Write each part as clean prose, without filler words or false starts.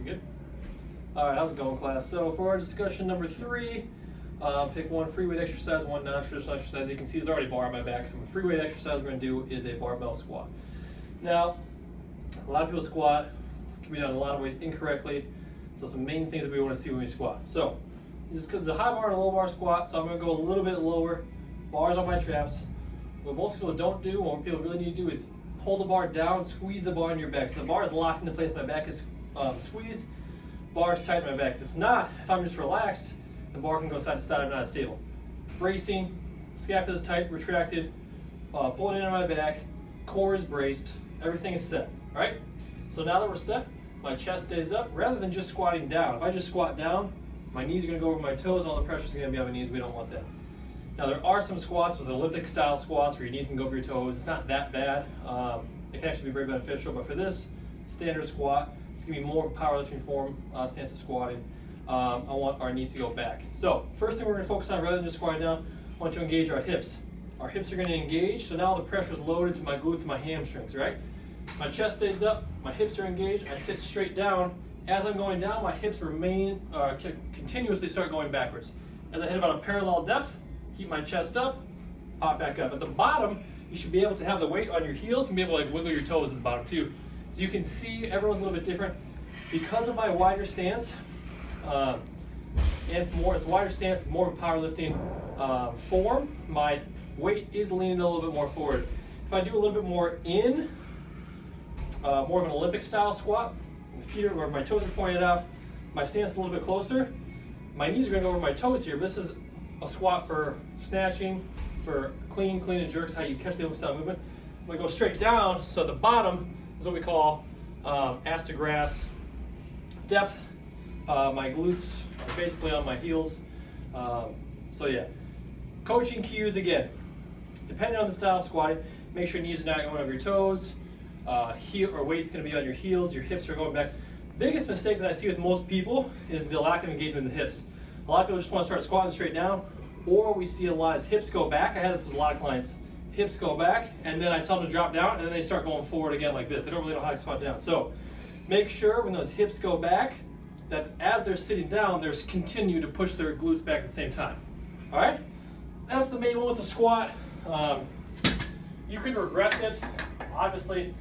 Good? All right, how's it going, class? So for our discussion number 3, pick one free weight exercise, one non-traditional exercise. You can see there's already a bar on my back. So the free weight exercise we're going to do is a barbell squat. Now, a lot of people squat, can be done in a lot of ways incorrectly. So some main things that we want to see when we squat. So this is because it's a high bar and a low bar squat, so I'm going to go a little bit lower, bars on my traps. What most people don't do, and what people really need to do, is pull the bar down, squeeze the bar in your back. So the bar is locked into place, my back is squeezed, bar is tight in my back. If it's not, if I'm just relaxed, the bar can go side to side, I'm not stable. Bracing, scapula is tight, retracted, pulling in on my back, core is braced, everything is set, right? So now that we're set, my chest stays up, rather than just squatting down. If I just squat down, my knees are gonna go over my toes, all the pressure's gonna be on my knees, we don't want that. Now there are some squats with Olympic style squats where your knees can go over your toes. It's not that bad. It can actually be very beneficial, but for this standard squat, it's gonna be more of a powerlifting form stance of squatting. I want our knees to go back. So first thing we're gonna focus on, rather than just squatting down, I want to engage our hips. Our hips are gonna engage, so now the pressure's loaded to my glutes and my hamstrings, right? My chest stays up, my hips are engaged, I sit straight down. As I'm going down, my hips remain, continuously start going backwards. As I hit about a parallel depth, keep my chest up, pop back up. At the bottom, you should be able to have the weight on your heels and be able to wiggle your toes at the bottom too. As you can see, everyone's a little bit different. Because of my wider stance, and it's wider stance, more of a powerlifting form, my weight is leaning a little bit more forward. If I do a little bit more in, more of an Olympic style squat, the feet are where my toes are pointed out, my stance is a little bit closer, my knees are going to go over my toes here. This is a squat for snatching, for clean and jerks, how you catch the Olympic style movement. I'm going to go straight down, so at the bottom is what we call ass to grass depth. My glutes are basically on my heels. So yeah, coaching cues again. Depending on the style of squatting, make sure your knees are not going over your toes. Heel or weight's going to be on your heels. Your hips are going back. Biggest mistake that I see with most people is the lack of engagement in the hips. A lot of people just want to start squatting straight down, or we see a lot of hips go back. I had this with a lot of clients. Hips go back, and then I tell them to drop down, and then they start going forward again like this. They don't really know how to squat down. So make sure when those hips go back, that as they're sitting down, they're continue to push their glutes back at the same time. All right? That's the main one with the squat. You can regress it. Obviously,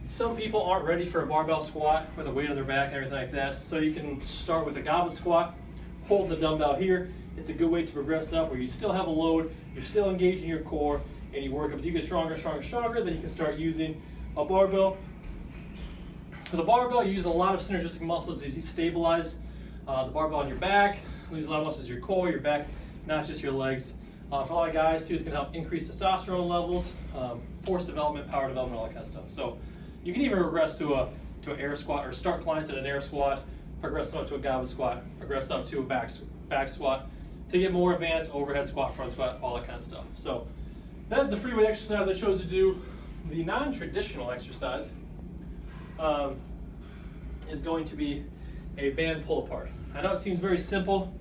some people aren't ready for a barbell squat with a weight on their back and everything like that. So you can start with a goblet squat, hold the dumbbell here. It's a good way to progress up where you still have a load, you're still engaging your core, and you work up. As you get stronger, then you can start using a barbell. With a barbell, you use a lot of synergistic muscles to stabilize the barbell on your back. You use a lot of muscles in your core, your back, not just your legs. For a lot of guys, too, it's going to help increase testosterone levels, force development, power development, all that kind of stuff. So you can even regress to an air squat, or start clients at an air squat, progress up to a goblet squat, progress up to a back squat, to get more advanced overhead squat, front squat, all that kind of stuff. So that's the free weight exercise I chose to do. The non-traditional exercise is going to be a band pull apart. I know it seems very simple,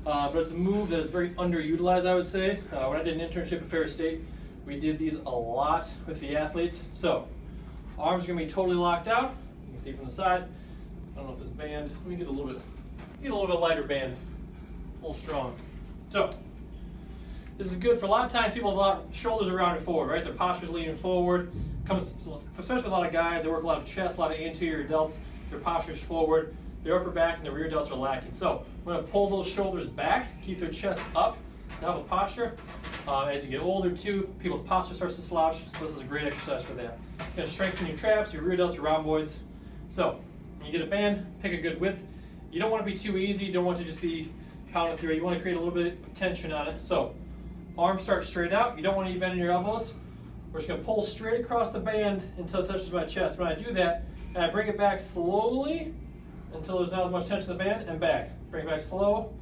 but it's a move that is very underutilized, I would say. When I did an internship at Ferris State, we did these a lot with the athletes. So arms are going to be totally locked out. You can see from the side. I don't know if this band, let me get a little bit lighter band, a little strong. So this is good for a lot of times. People have a lot of shoulders are rounded forward, right? Their posture's leaning forward. Especially with a lot of guys, they work a lot of chest, a lot of anterior delts. Their posture's forward. Their upper back and their rear delts are lacking. So we're going to pull those shoulders back, keep their chest up to help with posture. As you get older too, people's posture starts to slouch, so this is a great exercise for that. It's going to strengthen your traps, your rear delts, your rhomboids. So when you get a band, pick a good width. You don't want to be too easy. You don't want to just be pounding through it. You want to create a little bit of tension on it. So arms start straight out. You don't want to be bending your elbows. We're just going to pull straight across the band until it touches my chest. When I do that, and I bring it back slowly until there's not as much tension in the band, and back. Bring it back slow,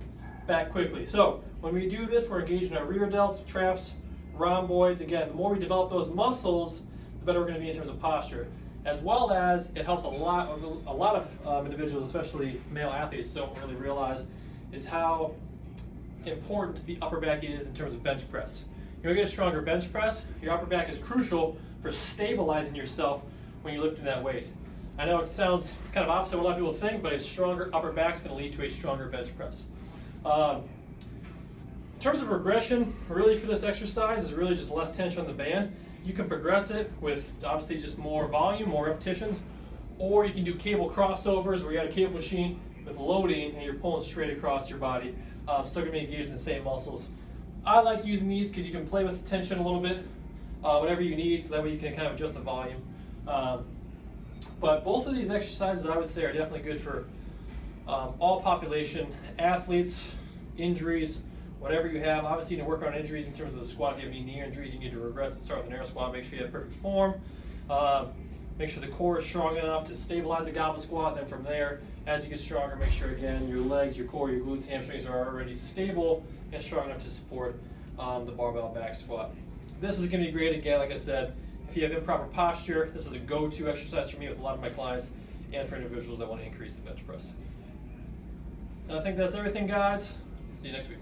back quickly. So when we do this, we're engaging our rear delts, traps, rhomboids. Again, the more we develop those muscles, the better we're going to be in terms of posture. As well as it helps a lot of individuals, especially male athletes, don't really realize is how important the upper back is in terms of bench press. You're going to get a stronger bench press. Your upper back is crucial for stabilizing yourself when you're lifting that weight. I know it sounds kind of opposite of what a lot of people think, but a stronger upper back is going to lead to a stronger bench press. In terms of regression, really for this exercise is really just less tension on the band. You can progress it with obviously just more volume, more repetitions, or you can do cable crossovers where you got a cable machine with loading and you're pulling straight across your body. Still going to be engaged in the same muscles. I like using these because you can play with the tension a little bit, whatever you need, so that way you can kind of adjust the volume. But both of these exercises I would say are definitely good for all population, athletes, injuries, whatever you have. Obviously you need to work on injuries in terms of the squat. If you have any knee injuries, you need to regress and start with an air squat. Make sure you have perfect form. Make sure the core is strong enough to stabilize the goblet squat. Then from there, as you get stronger, make sure again your legs, your core, your glutes, hamstrings are already stable and strong enough to support the barbell back squat. This is going to be great again, like I said, if you have improper posture. This is a go-to exercise for me with a lot of my clients and for individuals that want to increase the bench press. And I think that's everything, guys. See you next week.